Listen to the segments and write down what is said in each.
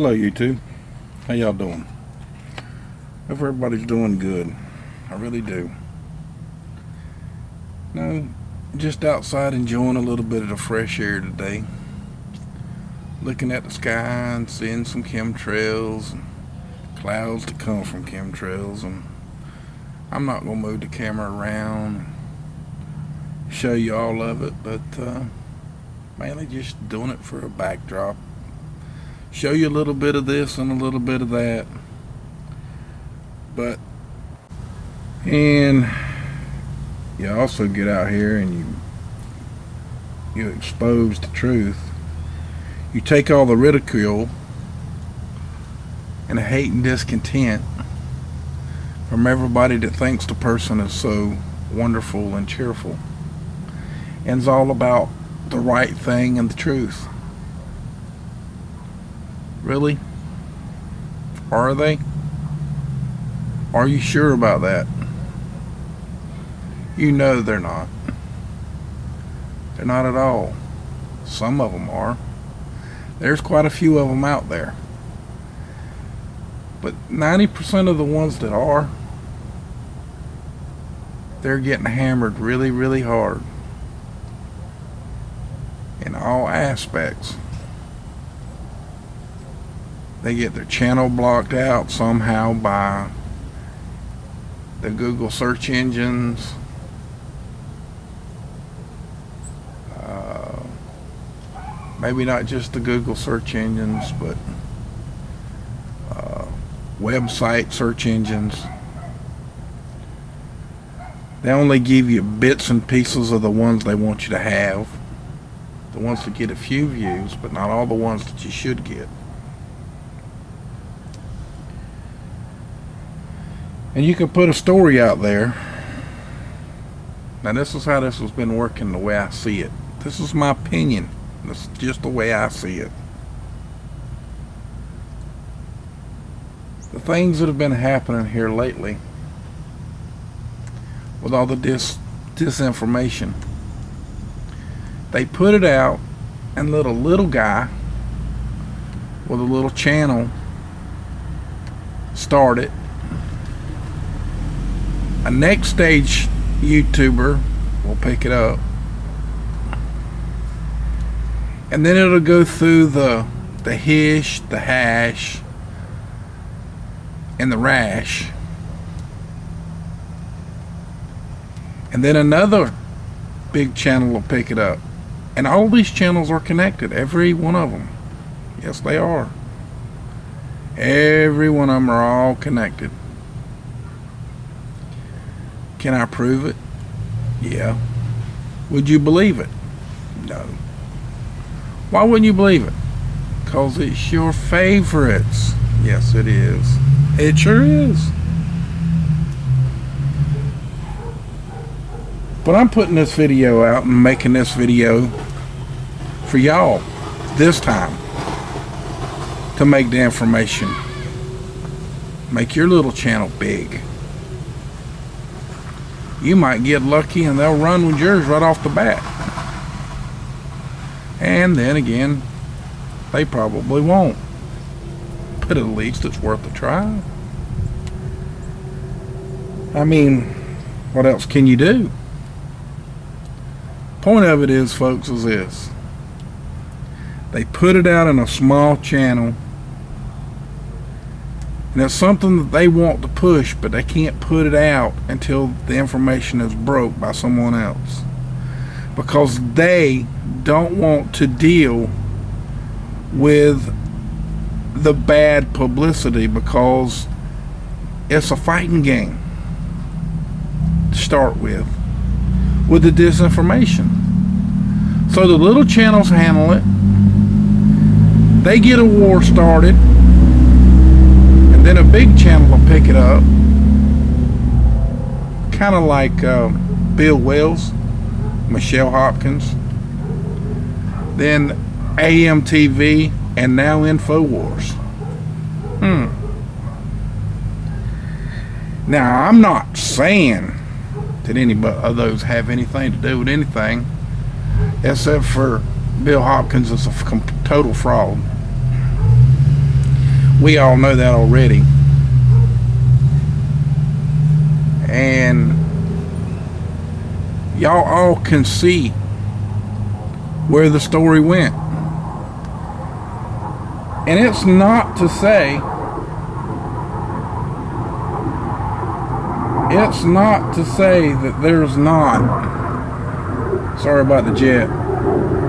Hello YouTube, how y'all doing? Hope everybody's doing good. I really do. No, just outside enjoying a little bit of the fresh air today. Looking at the sky and seeing some chemtrails and clouds to come from chemtrails, and I'm not going to move the camera around and show you all of it, but mainly just doing it for a backdrop. Show you a little bit of this and a little bit of that. And you also get out here and you expose the truth. You take all the ridicule and the hate and discontent from everybody that thinks the person is so wonderful and cheerful, and it's all about the right thing and the truth. Really? Are they? Are you sure about that? You know they're not. They're not at all. Some of them are. There's quite a few of them out there. But 90% of the ones that are, they're getting hammered really, really hard. In all aspects. They get their channel blocked out somehow by the Google search engines. Maybe not just the Google search engines, but website search engines. They only give you bits and pieces of the ones they want you to have. The ones that get a few views, but not all the ones that you should get. And you can put a story out there. Now this is how this has been working the way I see it. This is my opinion. This is just the way I see it. The things that have been happening here lately with all the disinformation. They put it out and let a little guy with a little channel start it. A next stage YouTuber will pick it up, and then it'll go through the hish, the hash, and the rash, and then another big channel will pick it up. And all these channels are connected, every one of them. Yes, they are. Every one of them are all connected. Can I prove it? Yeah. Would you believe it? No. Why wouldn't you believe it? Because it's your favorites. Yes, it is. It sure is. But I'm putting this video out and making this video for y'all this time to make the information. Make your little channel big. You might get lucky and they'll run with yours right off the bat. And then again, they probably won't. But at least it's worth a try. I mean, what else can you do? Point of it is, folks, is this. They put it out in a small channel. And it's something that they want to push, but they can't put it out until the information is broke by someone else. Because they don't want to deal with the bad publicity, because it's a fighting game to start with the disinformation. So the little channels handle it. They get a war started. Then a big channel will pick it up, kind of like Bill Wells, Michelle Hopkins, then AMTV, and now InfoWars. Now, I'm not saying that any of those have anything to do with anything, except for Bill Hopkins is a total fraud. We all know that already. And y'all all can see where the story went. And it's not to say that there's not. Sorry about the jet.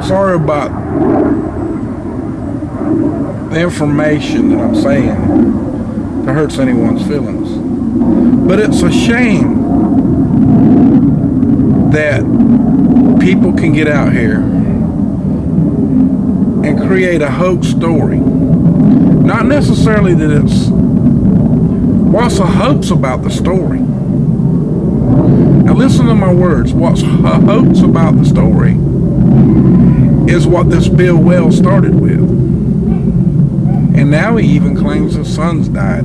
Sorry about the information that I'm saying that hurts anyone's feelings. But it's a shame that people can get out here and create a hoax story. Not necessarily that it's what's a hoax about the story. Now listen to my words. What's a hoax about the story is what this Bill Wells started with. And now he even claims his son's died.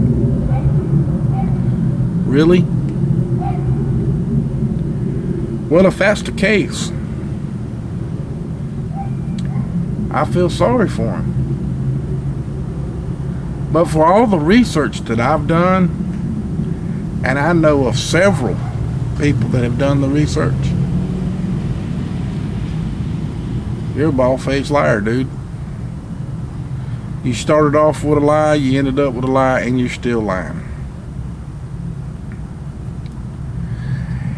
Really? Well, if that's the case, I feel sorry for him. But for all the research that I've done, and I know of several people that have done the research, you're a bald-faced liar, dude. You started off with a lie, you ended up with a lie, and you're still lying.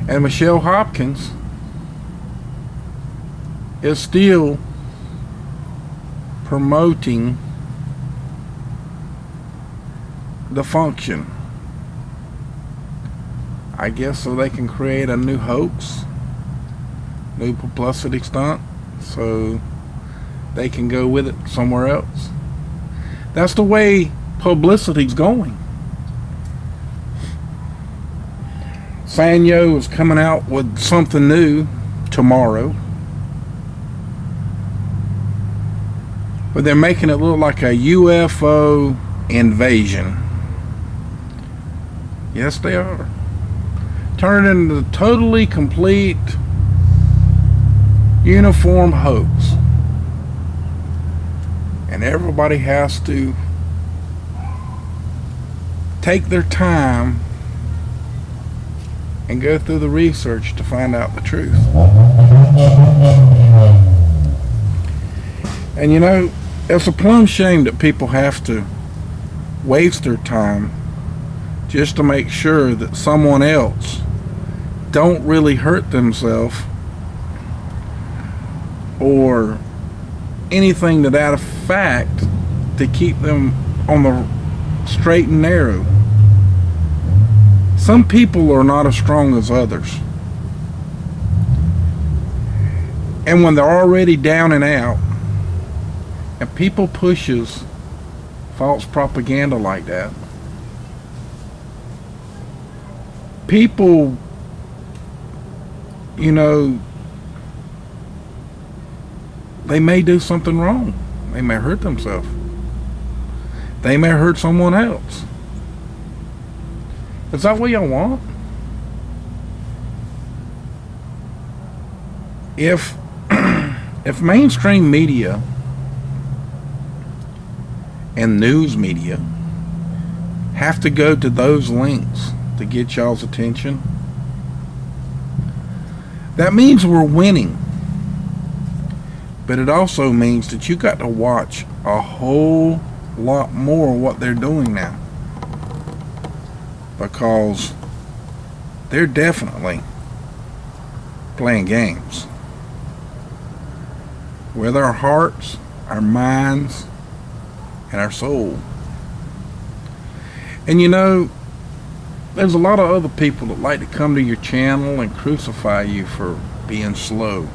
And Michelle Hopkins is still promoting the function. I guess so they can create a new hoax, new publicity stunt, so they can go with it somewhere else. That's the way publicity's going. Sanyo is coming out with something new tomorrow, but they're making it look like a UFO invasion. Yes, they are. Turning into a totally complete uniform hoax. And everybody has to take their time and go through the research to find out the truth. And you know, it's a plumb shame that people have to waste their time just to make sure that someone else don't really hurt themselves or anything to that effect, to keep them on the straight and narrow. Some people are not as strong as others. And when they're already down and out, and people pushes false propaganda like that, people, you know, they may do something wrong. They may hurt themselves. They may hurt someone else. Is that what y'all want? If mainstream media and news media have to go to those lengths to get y'all's attention, that means we're winning. But it also means that you got to watch a whole lot more of what they're doing now, because they're definitely playing games with our hearts, our minds, and our soul. And you know, there's a lot of other people that like to come to your channel and crucify you for being slow.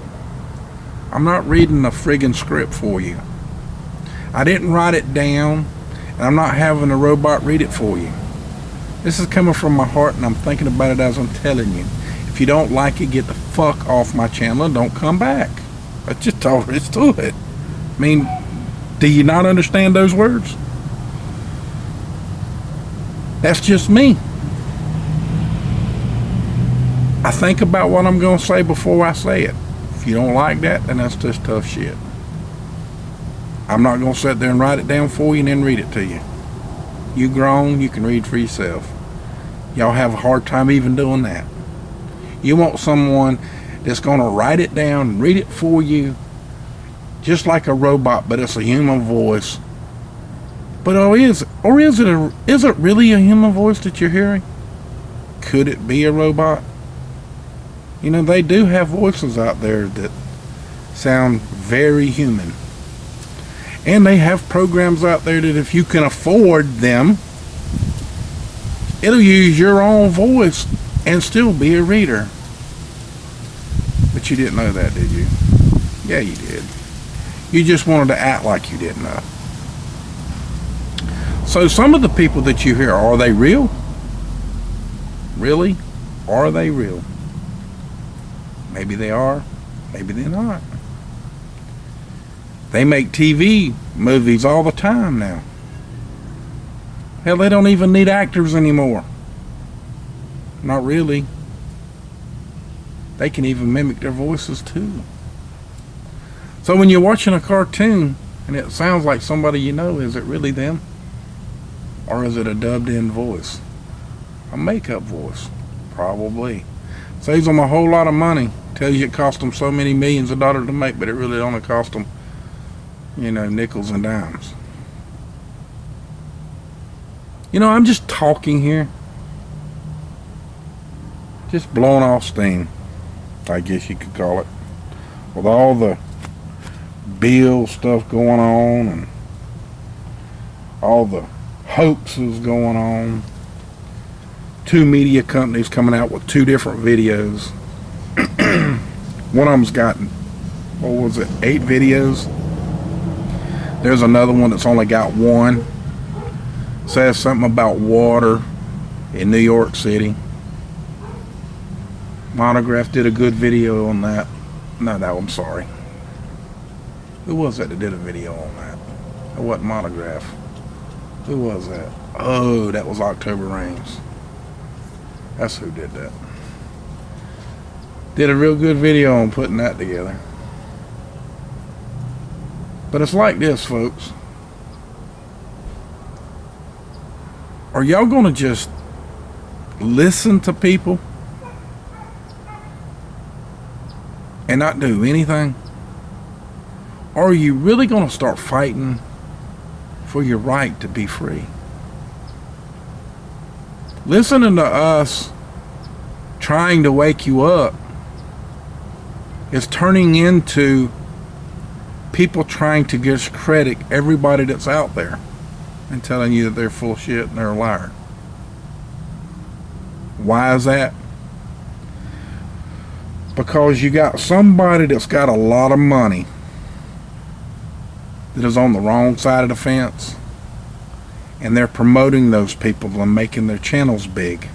I'm not reading a friggin' script for you. I didn't write it down, and I'm not having a robot read it for you. This is coming from my heart, and I'm thinking about it as I'm telling you. If you don't like it, get the fuck off my channel and don't come back. That's just all there is to it. I mean, do you not understand those words? That's just me. I think about what I'm going to say before I say it. If you don't like that, then that's just tough shit. I'm not going to sit there and write it down for you and then read it to you. You grown, you can read for yourself. Y'all have a hard time even doing that. You want someone that's going to write it down and read it for you, just like a robot, but it's a human voice. But is it really a human voice that you're hearing? Could it be a robot? You know, they do have voices out there that sound very human. And they have programs out there that if you can afford them, it'll use your own voice and still be a reader. But you didn't know that, did you? Yeah, you did. You just wanted to act like you didn't know. So some of the people that you hear, are they real? Really? Are they real? Maybe they are, maybe they're not. They make TV movies all the time now. Hell, they don't even need actors anymore. Not really. They can even mimic their voices too. So when you're watching a cartoon and it sounds like somebody you know, is it really them? Or is it a dubbed in voice? A makeup voice? Probably. Saves them a whole lot of money. Tells you it cost them so many millions of dollars to make, but it really only cost them, you know, nickels and dimes. You know, I'm just talking here. Just blowing off steam, I guess you could call it. With all the bill stuff going on and all the hoaxes going on. 2 media companies coming out with 2 different videos. One of them's got, what was it, 8 videos. There's another one that's only got 1. Says something about water in New York City. Monograph did a good video on that. No, I'm sorry. Who was that did a video on that? It wasn't Monograph. Who was that? Oh, that was October Rains. That's who did that. Did a real good video on putting that together. But it's like this, folks. Are y'all gonna just listen to people and not do anything? Or are you really gonna start fighting for your right to be free? Listening to us trying to wake you up is turning into people trying to discredit everybody that's out there and telling you that they're full of shit and they're a liar. Why is that? Because you got somebody that's got a lot of money that is on the wrong side of the fence, and they're promoting those people and making their channels big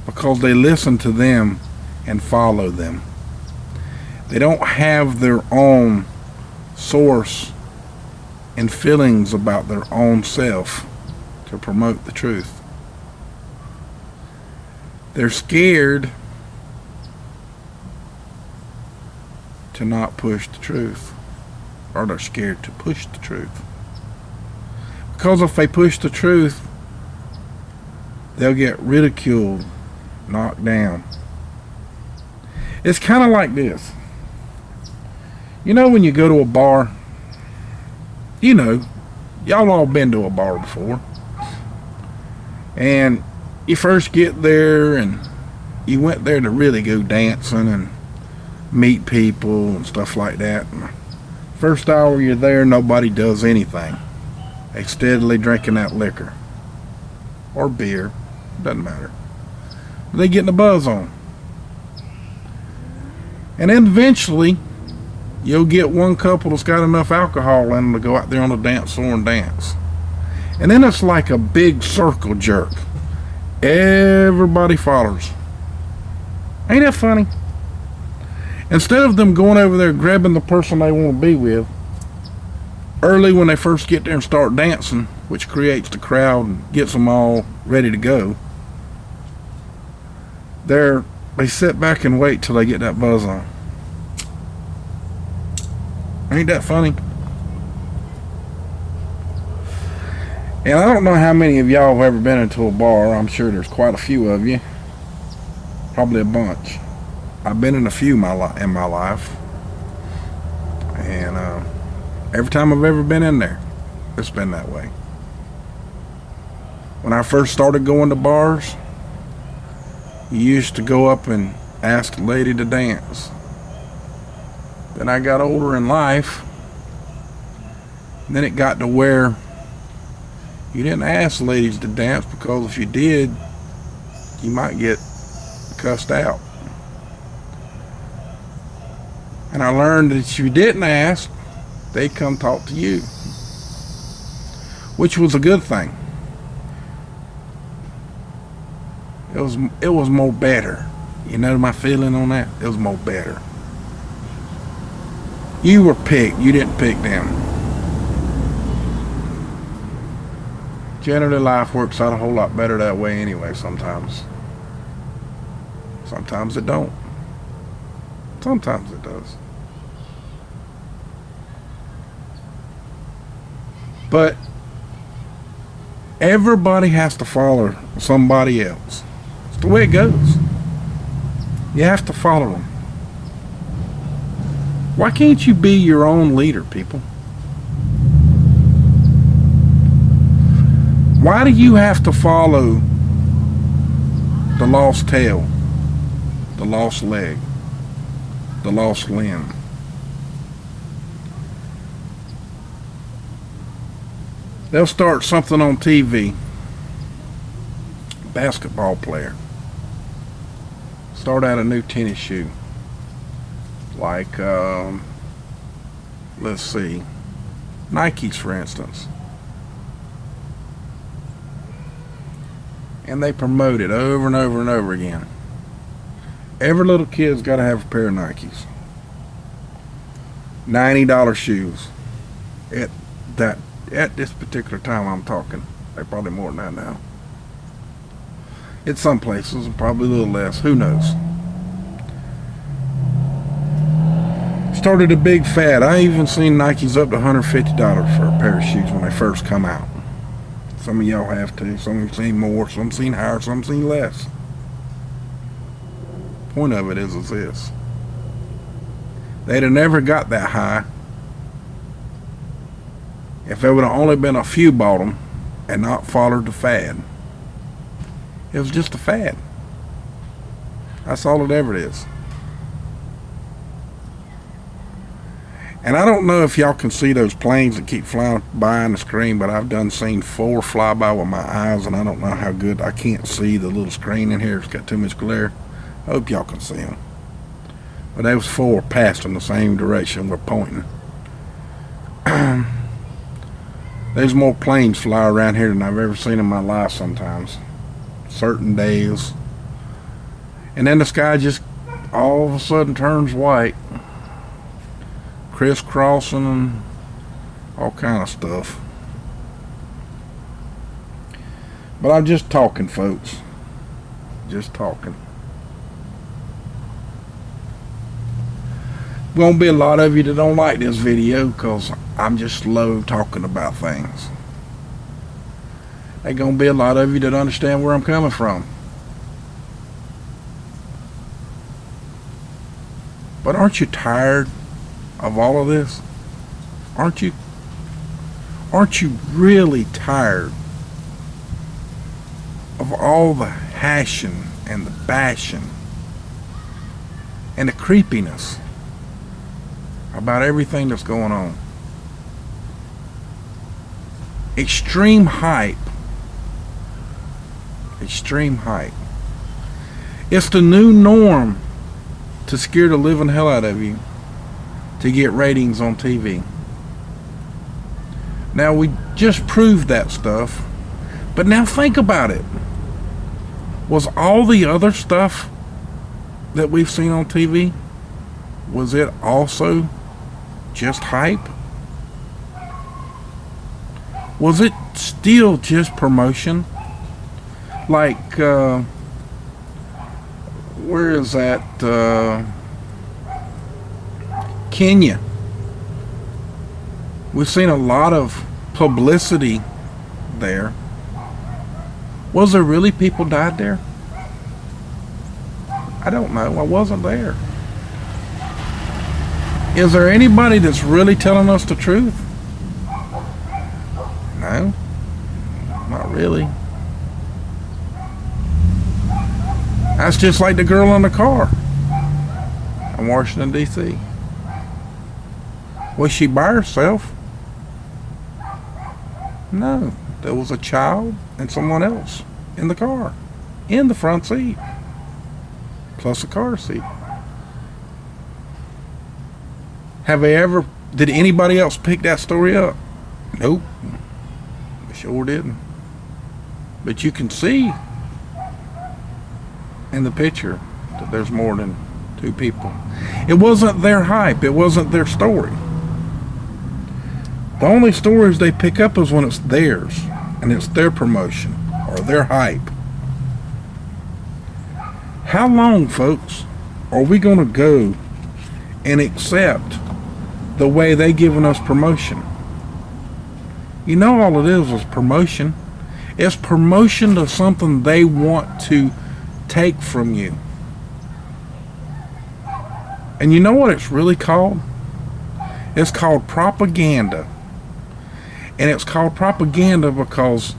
because they listen to them and follow them. They don't have their own source and feelings about their own self to promote the truth. They're scared to not push the truth, or they're scared to push the truth. Because if they push the truth, they'll get ridiculed, knocked down. It's kind of like this. You know when you go to a bar, you know, y'all all been to a bar before, and you first get there and you went there to really go dancing and meet people and stuff like that. And first hour you're there, nobody does anything. They steadily drinking that liquor or beer, doesn't matter. They getting a buzz on, and then eventually you'll get one couple that's got enough alcohol in them to go out there on the dance floor and dance. And then it's like a big circle jerk. Everybody follows. Ain't that funny? Instead of them going over there grabbing the person they want to be with, early when they first get there and start dancing, which creates the crowd and gets them all ready to go, they sit back and wait till they get that buzz on. Ain't that funny? And I don't know how many of y'all have ever been into a bar. I'm sure there's quite a few of you. Probably a bunch. I've been in a few in my life. And every time I've ever been in there, it's been that way. When I first started going to bars, you used to go up and ask a lady to dance. Then I got older in life. Then it got to where you didn't ask ladies to dance, because if you did, you might get cussed out. And I learned that if you didn't ask, they'd come talk to you, which was a good thing. It was more better. You know my feeling on that? It was more better. You were picked. You didn't pick them. Generally, life works out a whole lot better that way anyway sometimes. Sometimes it don't. Sometimes it does. But everybody has to follow somebody else. It's the way it goes. You have to follow them. Why can't you be your own leader, people? Why do you have to follow the lost tail, the lost leg, the lost limb? They'll start something on TV. Basketball player. Start out a new tennis shoe. Like, let's see, Nikes, for instance. And they promote it over and over and over again. Every little kid's got to have a pair of Nikes. $90 shoes. At this particular time I'm talking. They're probably more than that now. It's some places, probably a little less. Who knows? Started a big fad. I even seen Nikes up to $150 for a pair of shoes when they first come out. Some of y'all have too. Some have seen more, some seen higher, some seen less. Point of it is this. They'd have never got that high if there would have only been a few bought them and not followed the fad. It was just a fad. That's all it ever is. And I don't know if y'all can see those planes that keep flying by on the screen, but I've done seen 4 fly by with my eyes, and I don't know how good. I can't see the little screen in here. It's got too much glare. I hope y'all can see them. But those 4 passed in the same direction we're pointing. There's more planes fly around here than I've ever seen in my life sometimes. Certain days. And then the sky just all of a sudden turns white. Crisscrossing and all kind of stuff. But I'm just talking, folks. Just talking. Gonna be a lot of you that don't like this video because I'm just slow talking about things. There's gonna be a lot of you that understand where I'm coming from. But aren't you tired of all of this? Aren't you? Aren't you really tired of all the hashing and the bashing and the creepiness about everything that's going on? Extreme hype. Extreme hype. It's the new norm to scare the living hell out of you to get ratings on TV. Now, we just proved that stuff, but now think about it. Was all the other stuff that we've seen on TV, was it also just hype? Was it still just promotion? Like, where is that? Kenya. We've seen a lot of publicity there, was there really people died there? I don't know. I wasn't there. Is there anybody that's really telling us the truth? No, not really. That's just like the girl in the car in Washington, D.C. Was she by herself? No, there was a child and someone else in the car, in the front seat, plus a car seat. Did anybody else pick that story up? Nope, they sure didn't. But you can see in the picture that there's more than two people. It wasn't their hype, it wasn't their story. The only stories they pick up is when it's theirs and it's their promotion or their hype. How long, folks, are we going to go and accept the way they giving us promotion? You know, all it is promotion. It's promotion to something they want to take from you. And you know what it's really called? It's called propaganda. And it's called propaganda because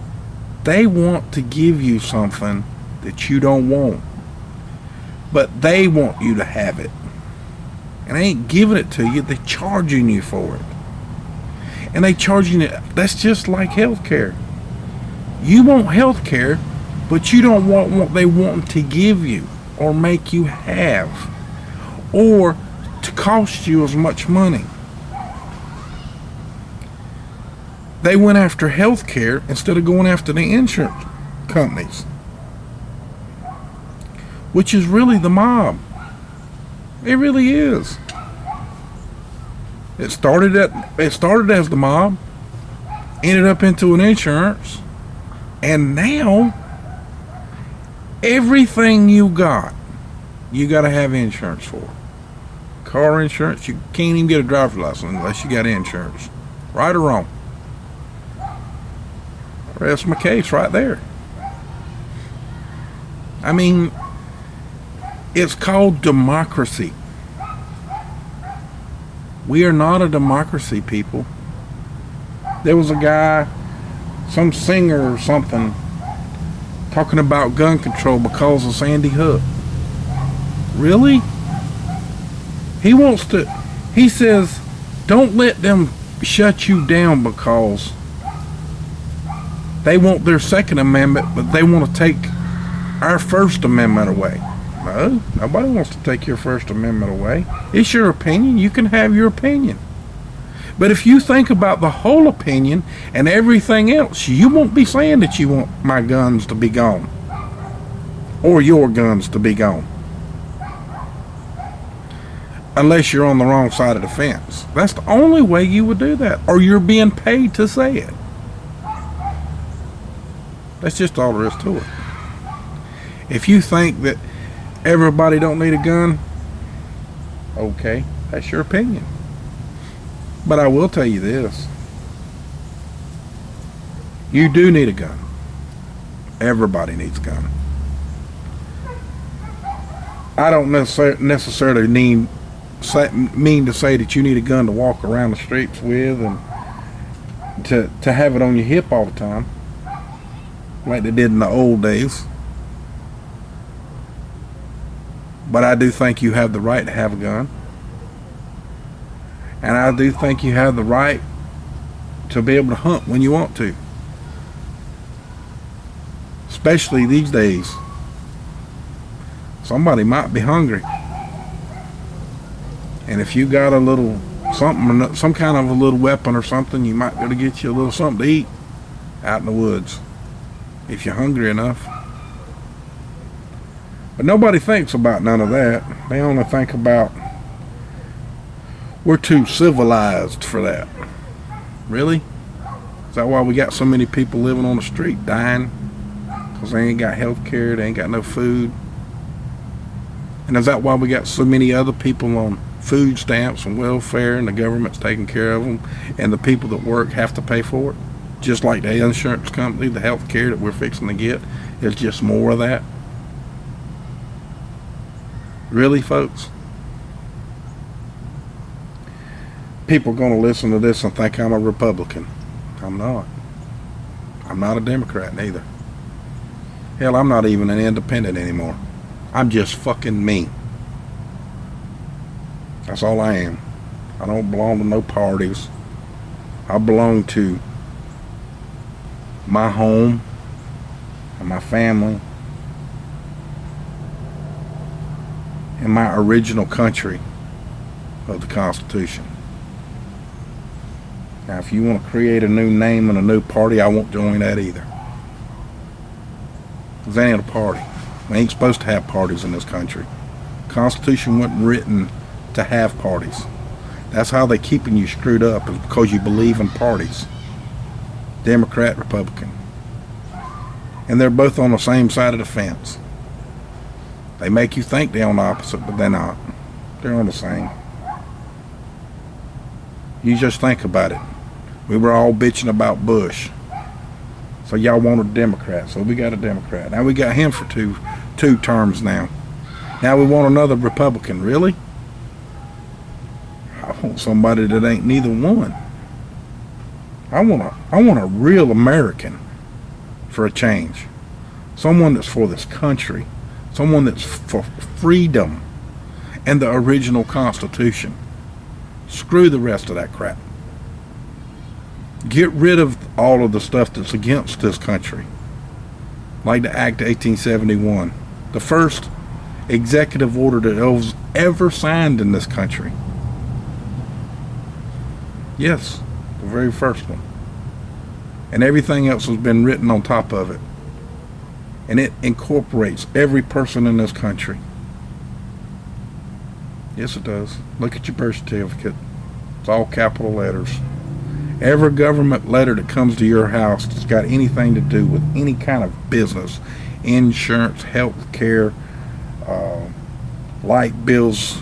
they want to give you something that you don't want. But they want you to have it. And they ain't giving it to you, they're charging you for it. And they charging it. That's just like healthcare. You want healthcare, but you don't want what they want to give you or make you have, or to cost you as much money. They went after healthcare instead of going after the insurance companies, which is really the mob. It really is. It started as the mob, ended up into an insurance, and now everything you got to have insurance for. Car insurance, you can't even get a driver's license unless you got insurance. Right or wrong? Rest my case right there. I mean, it's called democracy. We are not a democracy, people. There was a guy, some singer or something, talking about gun control because of Sandy Hook. Really? He says, don't let them shut you down because they want their Second Amendment, but they want to take our First Amendment away. No, nobody wants to take your First Amendment away. It's your opinion. You can have your opinion. But if you think about the whole opinion and everything else, you won't be saying that you want my guns to be gone or your guns to be gone. Unless you're on the wrong side of the fence. That's the only way you would do that. Or you're being paid to say it. That's just all there is to it. If you think that everybody don't need a gun, okay, that's your opinion. But I will tell you this. You do need a gun. Everybody needs a gun. I don't necessarily mean to say that you need a gun to walk around the streets with and to have it on your hip all the time, like they did in the old days. But I do think you have the right to have a gun. And I do think you have the right to be able to hunt when you want to. Especially these days. Somebody might be hungry. And if you got a little something, some kind of a little weapon or something, you might be able to get you a little something to eat out in the woods. If you're hungry enough. But nobody thinks about none of that. They only think about, we're too civilized for that. Really? Is that why we got so many people living on the street dying? Because they ain't got health care, they ain't got no food. And is that why we got so many other people on food stamps and welfare and the government's taking care of them and the people that work have to pay for it? just like the insurance company, the health care that we're fixing to get is just more of that? Really, folks? People are going to listen to this and think I'm a Republican. I'm not. I'm not a Democrat neither. Hell, I'm not even an independent anymore. I'm just fucking me. That's all I am. I don't belong to no parties. I belong to my home and my family and my original country of the Constitution. Now, if you want to create a new name and a new party, I won't join that either. Because that ain't a party. We ain't supposed to have parties in this country. The Constitution wasn't written to have parties. That's how they keeping you screwed up, is because you believe in parties. Democrat, Republican. And they're both on the same side of the fence. They make you think they're on the opposite, but they're not. They're on the same. You just think about it. We were all bitching about Bush. So y'all wanted a Democrat. So we got a Democrat. Now we got him for two terms now. Now we want another Republican. Really? I want somebody that ain't neither one. I want a real American for a change. Someone that's for this country. Someone that's for freedom and the original Constitution. Screw the rest of that crap. Get rid of all of the stuff that's against this country. Like the Act of 1871. The first executive order that was ever signed in this country. Yes, the very first one. And everything else has been written on top of it. And it incorporates every person in this country. Yes, it does. Look at your birth certificate. It's all capital letters. Every government letter that comes to your house that's got anything to do with any kind of business, insurance, health care, light bills,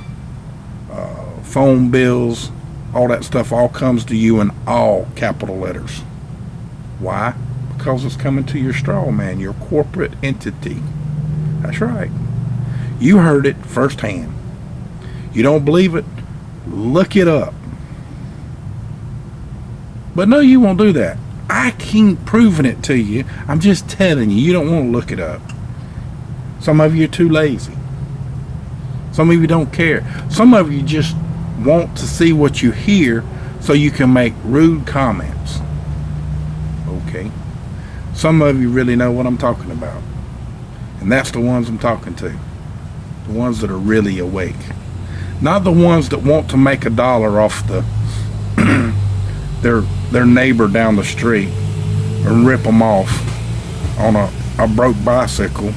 phone bills, all that stuff all comes to you in all capital letters. Why? Because it's coming to your straw man, your corporate entity. That's right. You heard it firsthand. You don't believe it? Look it up. But no, you won't do that. I keep proving it to you. I'm just telling you, you don't want to look it up. Some of you are too lazy. Some of you don't care. Some of you just want to see what you hear so you can make rude comments. Okay. Some of you really know what I'm talking about. And that's the ones I'm talking to. The ones that are really awake. Not the ones that want to make $1 off the their neighbor down the street and rip them off on a broke bicycle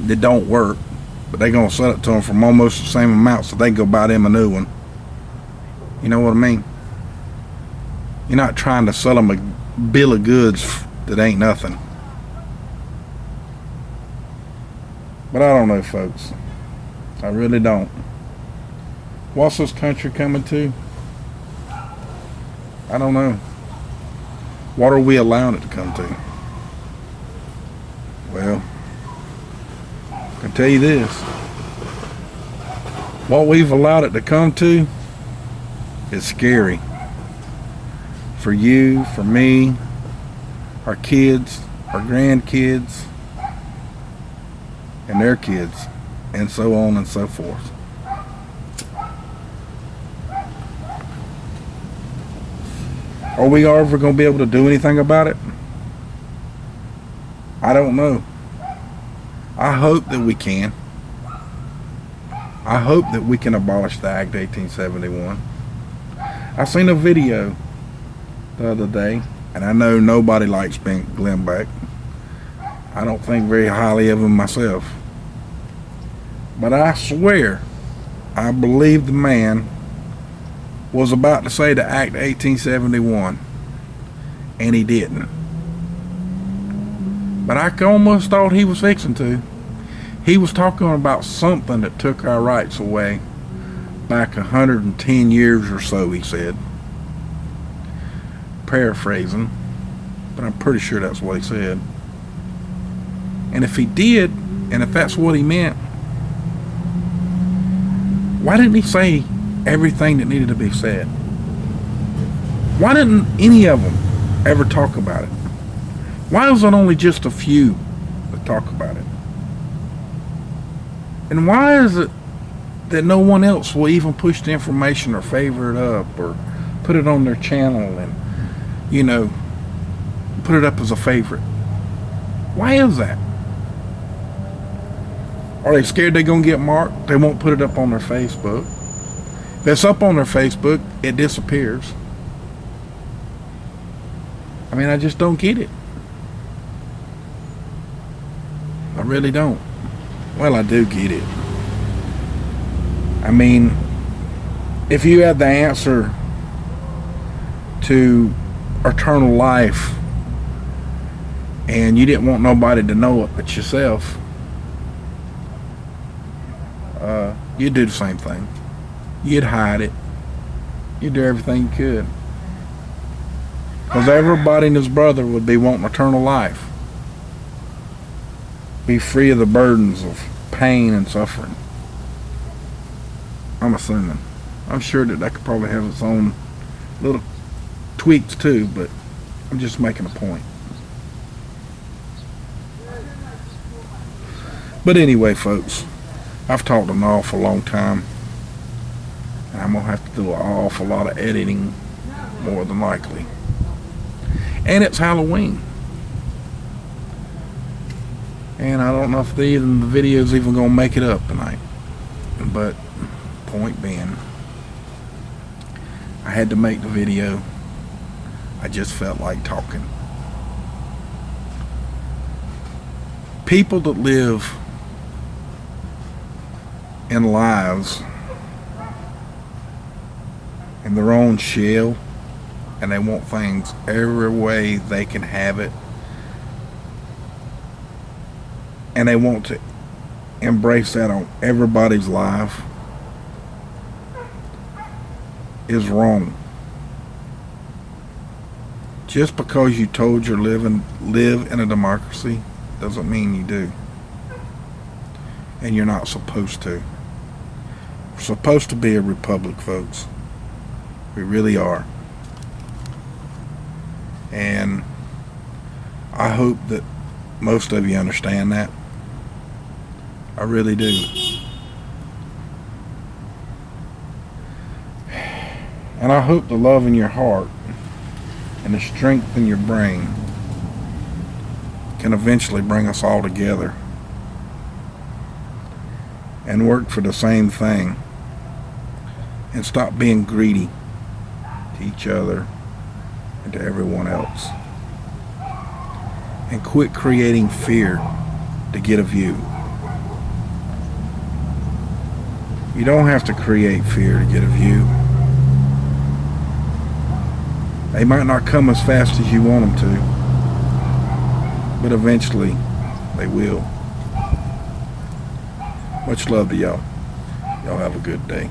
that don't work, but they're going to sell it to them for almost the same amount so they can go buy them a new one. You know what I mean? You're not trying to sell them a bill of goods that ain't nothing. But I don't know, folks. I really don't. What's this country coming to? I don't know. What are we allowing it to come to? Well, I can tell you this. What we've allowed it to come to is scary. For you, for me, our kids, our grandkids, and their kids, and so on and so forth. Are we ever going to be able to do anything about it? I don't know. I hope that we can. I hope that we can abolish the Act 1871. I seen a video the other day, and I know nobody likes Glenn Beck. I don't think very highly of him myself. But I swear, I believe the man was about to say the Act 1871, and he didn't. But I almost thought he was fixing to. He was talking about something that took our rights away back 110 years or so, he said. paraphrasing, but I'm pretty sure that's what he said. And if he did, and if that's what he meant, why didn't he say everything that needed to be said? Why didn't any of them ever talk about it? Why was it only just a few that talk about it? And why is it that no one else will even push the information or favor it up or put it on their channel and, put it up as a favorite? Why is that? Are they scared they're going to get marked? They won't put it up on their Facebook. If it's up on their Facebook, it disappears. I mean, I just don't get it. I really don't. Well, I do get it. I mean, if you had the answer to eternal life and you didn't want nobody to know it but yourself, you'd do the same thing. You'd hide it. You'd do everything you could. Because everybody and his brother would be wanting eternal life. Be free of the burdens of pain and suffering. I'm assuming. I'm sure that could probably have its own little tweaks too, but I'm just making a point. But anyway, folks, I've talked an awful long time, and I'm going to have to do an awful lot of editing, more than likely. And it's Halloween. And I don't know if the video's even going to make it up tonight. But, point being, I had to make the video. I just felt like talking. People that live in lives in their own shell, and they want things every way they can have it, and they want to embrace that on everybody's life, is wrong. Just because you told you live in a democracy doesn't mean you do. And you're not supposed to. We're supposed to be a republic, folks. We really are. And I hope that most of you understand that. I really do. And I hope the love in your heart and the strength in your brain can eventually bring us all together and work for the same thing, and stop being greedy to each other and to everyone else, and quit creating fear to get a view. You don't have to create fear to get a view. They might not come as fast as you want them to, but eventually they will. Much love to y'all. Y'all have a good day.